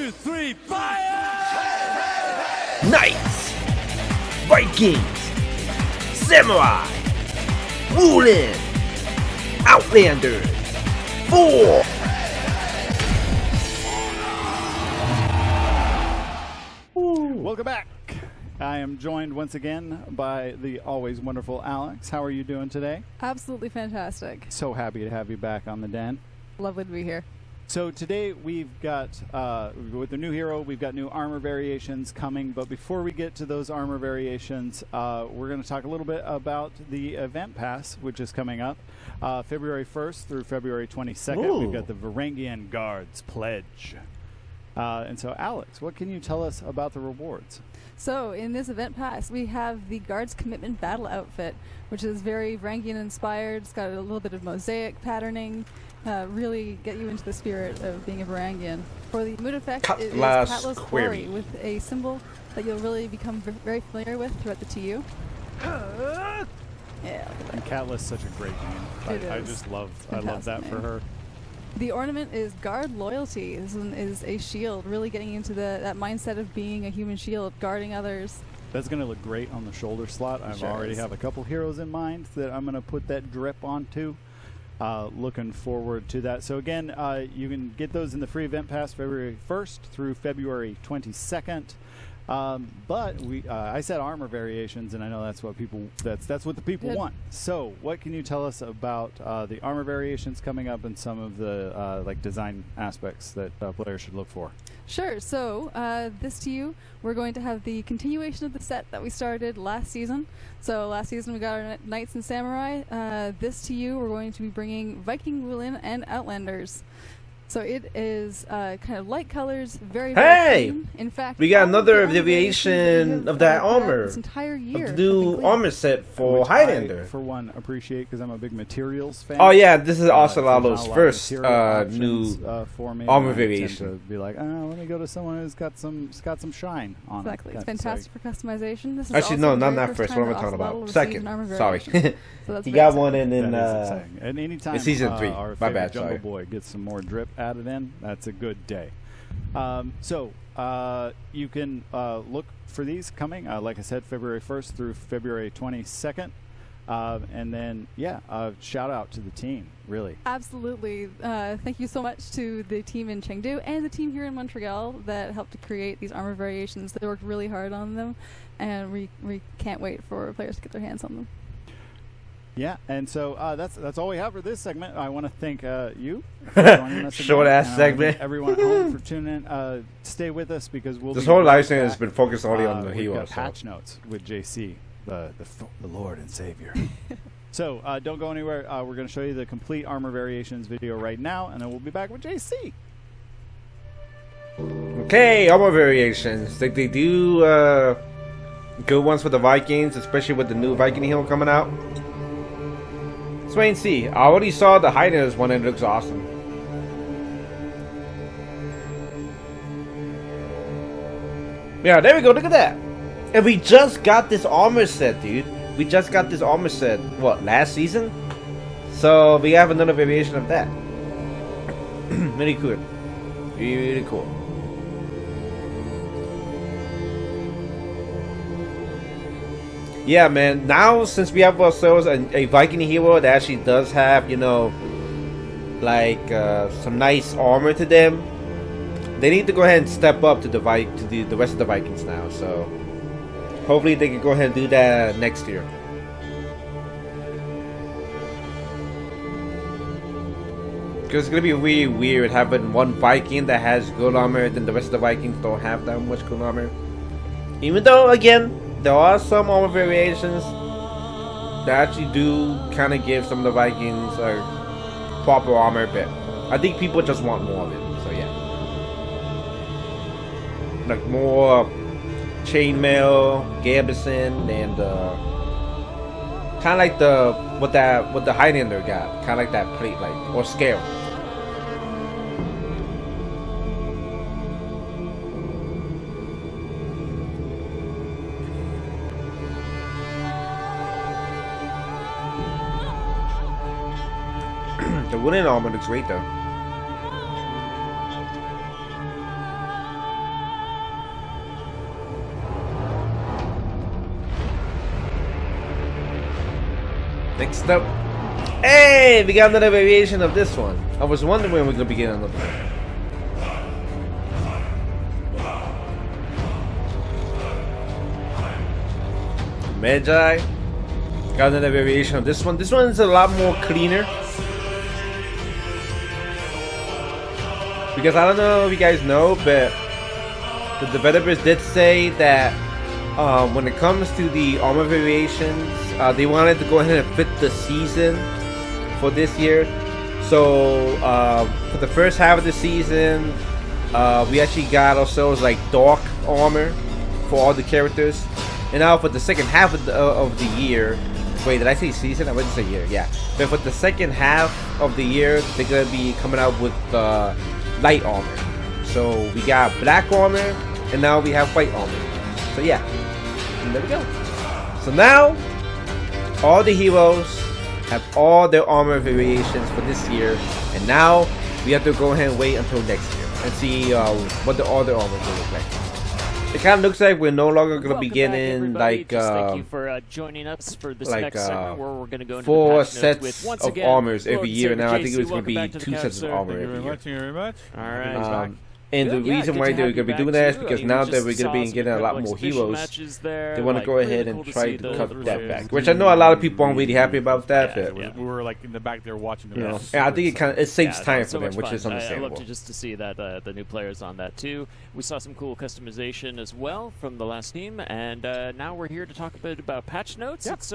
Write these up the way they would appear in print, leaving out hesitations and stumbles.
2, 3, fire! Knights, Vikings, Samurai, Woolen, Outlanders, 4. Welcome back. I am joined once again by the always wonderful Alex. How are you doing today? Absolutely fantastic. So happy to have you back on the Den. Lovely to be here. So today we've got, with the new hero, we've got new armor variations coming. But before we get to those armor variations, we're going to talk a little bit about the event pass, which is coming up February 1st through February 22nd. Ooh. We've got the Varangian Guards Pledge. And so, Alex, what can you tell us about the rewards? So, in this event pass, we have the Guards Commitment Battle Outfit, which is very Varangian inspired. It's got a little bit of mosaic patterning, really get you into the spirit of being a Varangian. For the mood effect, it is Catla's Quarry, with a symbol that you'll really become very familiar with throughout the TU. Yeah. And Catla's such a great name. I just love that for her. The ornament is Guard Loyalty. This one is a shield, really getting into that mindset of being a human shield, guarding others. That's going to look great on the shoulder slot. I already have a couple heroes in mind that I'm going to put that drip onto. Looking forward to that. So again, you can get those in the free event pass February 1st through February 22nd. But I said armor variations, and I know that's what what the people want. So, what can you tell us about the armor variations coming up and some of the like design aspects that players should look for? Sure. So, this TU, we're going to have the continuation of the set that we started last season. So, last season we got our Knights and Samurai. This TU, we're going to be bringing Viking, Woolen, and Outlanders. So it is kind of light colors, very clean. In fact, we got another variation of that armor. This entire year. Of the new armor set for Highlander. I, for one, appreciate because I'm a big materials fan. Oh yeah, this is also Lalo's first new for me. armor variation. To be like, oh, let me go to someone who's got some shine on exactly. it. It's fantastic for customization. This is actually no, not first. What am I talking about? Second. Sorry. So he got one in and anytime season 3. Our My bad. Jungle Sorry. Boy gets some more drip added in. That's a good day. So you can look for these coming, like I said, February 1st through February 22nd. And then, shout out to the team, really. Absolutely. Thank you so much to the team in Chengdu and the team here in Montreal that helped to create these armor variations. They worked really hard on them, and we can't wait for players to get their hands on them. Yeah, and so that's all we have for this segment. I want to thank you for joining us. Short-ass segment. Everyone at home for tuning in. Stay with us because this whole live stream has been focused only on the heroes. We've got patch notes with JC, the Lord and Savior. So don't go anywhere. We're going to show you the complete armor variations video right now, and then we'll be back with JC. Okay, armor variations. They do good ones for the Vikings, especially with the new Viking hero coming out. Let's wait and see. I already saw the Highlanders one and it looks awesome. Yeah, there we go. Look at that. And we just got this armor set, dude. We just got this armor set, what, last season? So we have another variation of that. Really cool. Really cool. Yeah, man. Now, since we have ourselves a Viking hero that actually does have, you know, like some nice armor to them, they need to go ahead and step up to the rest of the Vikings now. So hopefully they can go ahead and do that next year. Because it's gonna be really weird having one Viking that has good armor, then the rest of the Vikings don't have that much good armor. Even though, again, there are some armor variations that actually do kind of give some of the Vikings a proper armor, but I think people just want more of it. So yeah, like more chainmail, gabardine, and kind of like what the Highlander got, kind of like that plate, like, or scale. The wooden armor looks great though. Next up, hey, we got another variation of this one. I was wondering when we're gonna begin another one. Magi, got another variation of this one. This one is a lot more cleaner. Because I don't know if you guys know, but the developers did say that when it comes to the armor variations, they wanted to go ahead and fit the season for this year. So for the first half of the season, we actually got ourselves like dark armor for all the characters. And now for the second half of the year, wait, did I say season? I wouldn't say year, yeah. But for the second half of the year, they're gonna be coming out with light armor. So we got black armor, and now we have white armor. So yeah, and there we go. So now, all the heroes have all their armor variations for this year, and now we have to go ahead and wait until next year and see what the other armor will look like. It kind of looks like we're no longer going to be getting like thank you for joining us for this like next segment where we're going to go into 4 the patch notes sets with, once of again, armors every Lord year. Saber Now I think JC, it was going to welcome be back to the 2 couch, sets of sir. armor Thank you every very year. much. Thank you very much. All right. And the Yeah, reason good why to they're have going to you be doing back that is too. because I mean, now we that we're just going to be saw getting a some lot incredible more exhibition heroes, matches there, they want to like, go really ahead cool and to try see to those cut that results. back. Which I know a lot of people aren't really happy about that, but yeah. We were like in the back there watching the you know, match. and I think it saves Yeah, time no, for so them, much which fun. is I understandable. love to see that the new players on that too. We saw some cool customization as well from the last team, and now we're here to talk a bit about patch notes. Yep. It's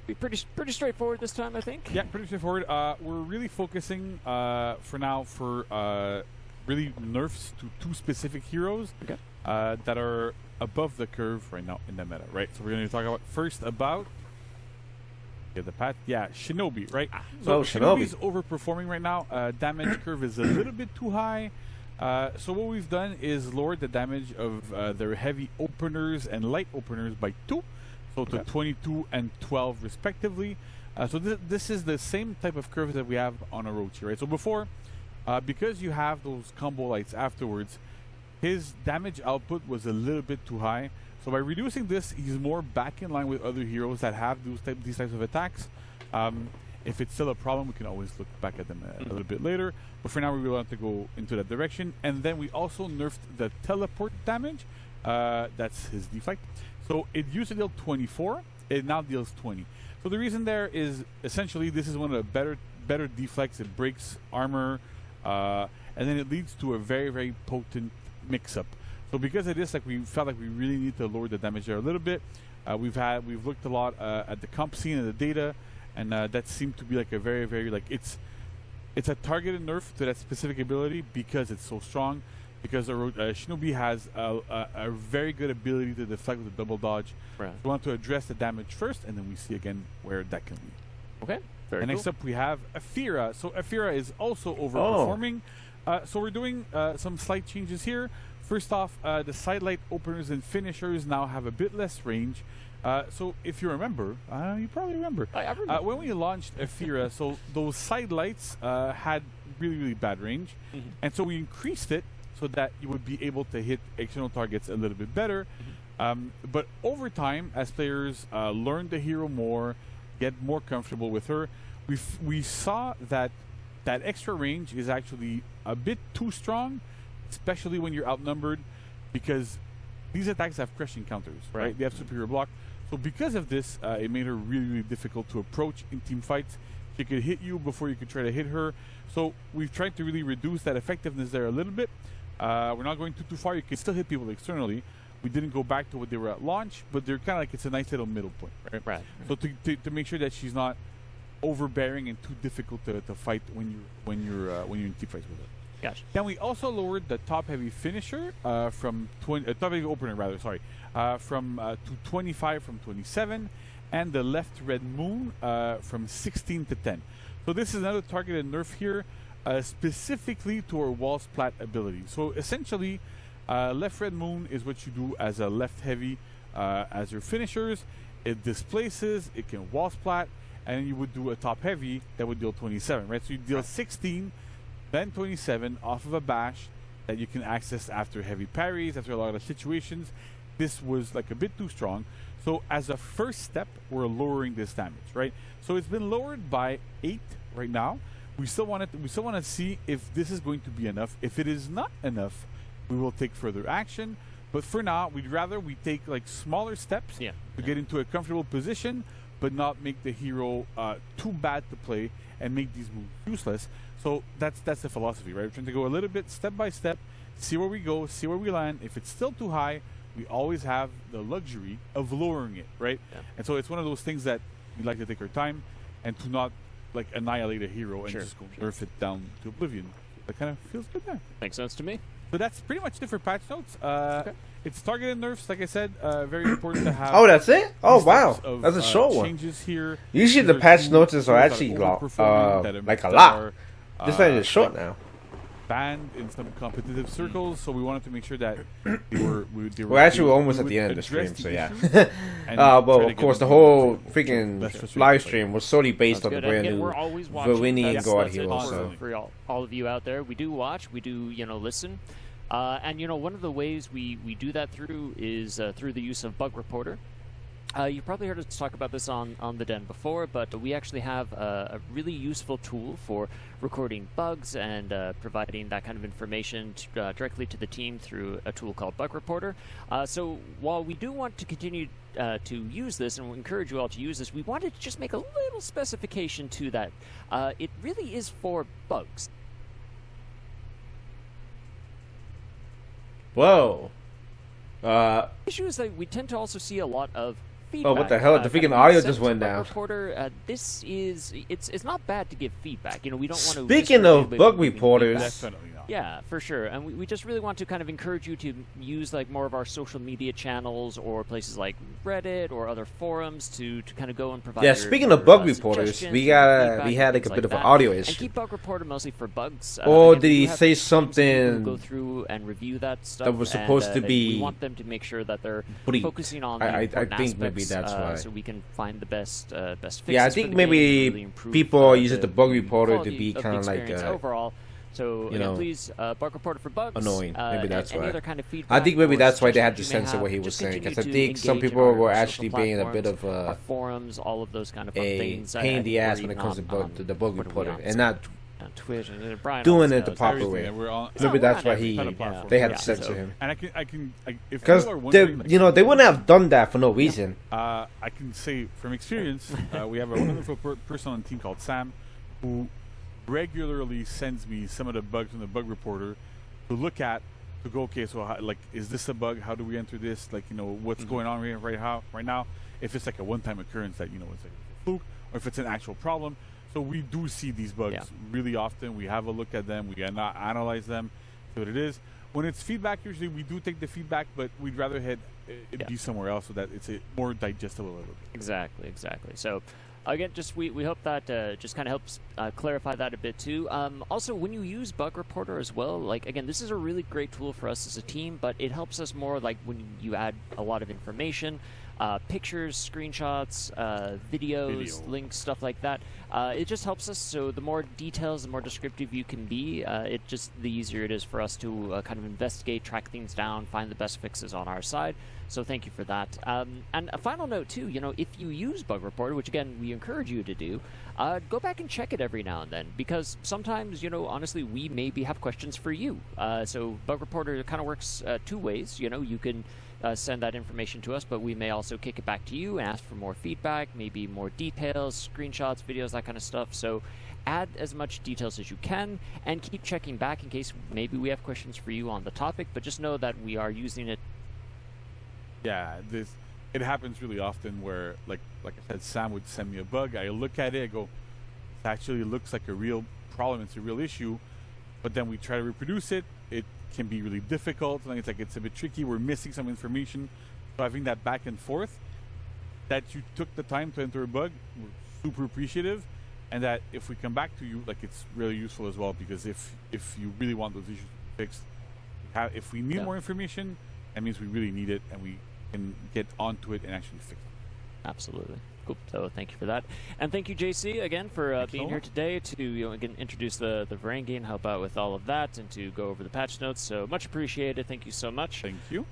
be pretty straightforward this time, I think. Yeah, pretty straightforward. We're really focusing for now for really nerfs to 2 specific heroes that are above the curve right now in the meta, right? So we're going to talk about first about Shinobi, right? So Shinobi's overperforming right now. Damage curve is a little bit too high. So what we've done is lowered the damage of their heavy openers and light openers by 2, so to 22 and 12 respectively. So this is the same type of curve that we have on Orochi, right? So before, because you have those combo lights afterwards, his damage output was a little bit too high. So by reducing this, he's more back in line with other heroes that have these types of attacks. If it's still a problem, we can always look back at them a little bit later. But for now, we want to go into that direction. And then we also nerfed the teleport damage. That's his deflect. So it used to deal 24. It now deals 20. So the reason there is essentially this is one of the better deflects. It breaks armor, and then it leads to a very, very potent mix-up. So because of this, like, we felt like we really need to lower the damage there a little bit. We've looked a lot at the comp scene and the data, and that seemed to be like a very, very like it's a targeted nerf to that specific ability because it's so strong. Because Shinobi has a very good ability to deflect with a double dodge. Right. We want to address the damage first, and then we see again where that can lead. Okay. Very and cool. next up we have Aphira. So Aphira is also overperforming. So we're doing some slight changes here. First off, the side light openers and finishers now have a bit less range. So if you remember, you probably remember, I remember. when we launched Aphira, so those side lights had really, really bad range. And so we increased it so that you would be able to hit external targets a little bit better. But over time, as players learn the hero more, get more comfortable with her, we saw that that extra range is actually a bit too strong, especially when you're outnumbered, because these attacks have crushing counters, right? They have superior block. So because of this, it made her really, really difficult to approach in team fights. She could hit you before you could try to hit her. So we've tried to really reduce that effectiveness there a little bit. We're not going too far. You can still hit people externally. We didn't go back to what they were at launch, but they're kind of like, it's a nice little middle point, right? So to make sure that she's not overbearing and too difficult to fight when you're in team fights with her. Gotcha. Then we also lowered the top heavy finisher from top heavy opener rather, sorry, to 25 from 27, and the left red moon from 16 to 10. So this is another targeted nerf here, specifically to our wall splat ability. So essentially, left red moon is what you do as a left heavy as your finishers. It displaces, it can wall splat, and you would do a top heavy that would deal 27, right? So you deal 16, then 27 off of a bash that you can access after heavy parries, after a lot of situations. this was like a bit too strong. So as a first step, we're lowering this damage, right? So it's been lowered by 8 right now. We still want to see if this is going to be enough. If it is not enough, we will take further action. But for now, we'd rather we take like smaller steps to get into a comfortable position, but not make the hero too bad to play and make these moves useless. So that's the philosophy, right? We're trying to go a little bit step by step, see where we go, see where we land. If it's still too high, we always have the luxury of lowering it, right? Yeah. And so it's one of those things that we like to take our time and to not like annihilate a hero and just go nerf it down to oblivion. That kind of feels good there. Makes sense to me. So that's pretty much it for patch notes. It's targeted nerfs, like I said. Very important to have. Oh, that's it? Oh, wow. Of, that's a short one. Changes here. Usually the patch notes are actually like a lot. This one is short now. Banned in some competitive circles, so we wanted to make sure that they were We're actually almost at the end of the stream, so yeah. Well, of course, the whole freaking live stream was solely based on the brand new Varangian God hero. So for all of you out there, we do watch, we do listen, and one of the ways we do that through is through the use of Bug Reporter. You've probably heard us talk about this on the Den before, but we actually have a really useful tool for recording bugs and providing that kind of information directly to the team through a tool called Bug Reporter. So while we do want to continue to use this, and we encourage you all to use this, we wanted to just make a little specification to that. It really is for bugs. Whoa. Issue is that we tend to also see a lot of feedback. Oh, what the hell? The freaking audio just went down. Reporter, this is it's not bad to give feedback. We don't want to. Speaking of bug reporters, definitely not. Yeah, for sure. And we just really want to kind of encourage you to use like more of our social media channels or places like Reddit or other forums to kind of go and provide. Yeah, speaking of bug reporters, we had like a bit of an audio issue. And keep Bug Reporter mostly for bugs. Or did he say something? Go through and review that stuff. That was supposed to be. We want them to make sure that they're focusing on. I think maybe that's why. So we can find the best fixes. Yeah, I think maybe really people use the Bug Reporter to be kind of like overall. So please, Bug Reporter for bugs. Annoying. Maybe that's why. Other kind of feedback I think maybe that's why they had to censor what he was saying, because I think some people were actually being a bit of forums, all of those kind of things. Pain in the ass when it comes to the Bug Reporter, and not on Twitch and Brian doing it the proper way. Maybe that's why they had to censor him. And I can because they wouldn't have done that for no reason. I can say from experience, we have a wonderful person on the team called Sam, who regularly sends me some of the bugs in the Bug Reporter to look at, to go, okay, so is this a bug? How do we enter this? What's going on right now? If it's like a one-time occurrence that it's like a fluke, or if it's an actual problem. So we do see these bugs really often. We have a look at them. We analyze them, see what it is. When it's feedback, usually we do take the feedback, but we'd rather it be somewhere else so that it's more digestible a little bit. Exactly. So again, we hope that just kind of helps clarify that a bit too. Also, when you use Bug Reporter as well, again, this is a really great tool for us as a team, but it helps us more when you add a lot of information, pictures, screenshots, videos, links, stuff like that. It just helps us. So the more details, the more descriptive you can be, the easier it is for us to kind of investigate, track things down, find the best fixes on our side. So thank you for that. And a final note too, if you use Bug Reporter, which again we encourage you to do, go back and check it every now and then, because sometimes honestly we maybe have questions for you. So Bug Reporter kind of works two ways. You can send that information to us, but we may also kick it back to you and ask for more feedback, maybe more details, screenshots, videos, that kind of stuff. So add as much details as you can and keep checking back in case maybe we have questions for you on the topic, but just know that we are using it. Yeah, it happens really often where, like I said, Sam would send me a bug. I look at it, I go, it actually looks like a real problem, it's a real issue, but then we try to reproduce it. It can be really difficult, and it's a bit tricky. We're missing some information. So having that back and forth, that you took the time to enter a bug, we're super appreciative, and that if we come back to you, it's really useful as well, because if you really want those issues fixed, if we need more information, that means we really need it, and we can get onto it and actually fix it. Absolutely. Cool. So thank you for that. And thank you, JC, again, for being here today to again introduce the Varangian, help out with all of that, and to go over the patch notes. So much appreciated. Thank you so much. Thank you.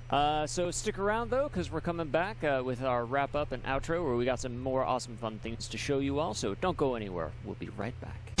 So stick around, though, because we're coming back with our wrap-up and outro, where we got some more awesome fun things to show you all. So don't go anywhere. We'll be right back.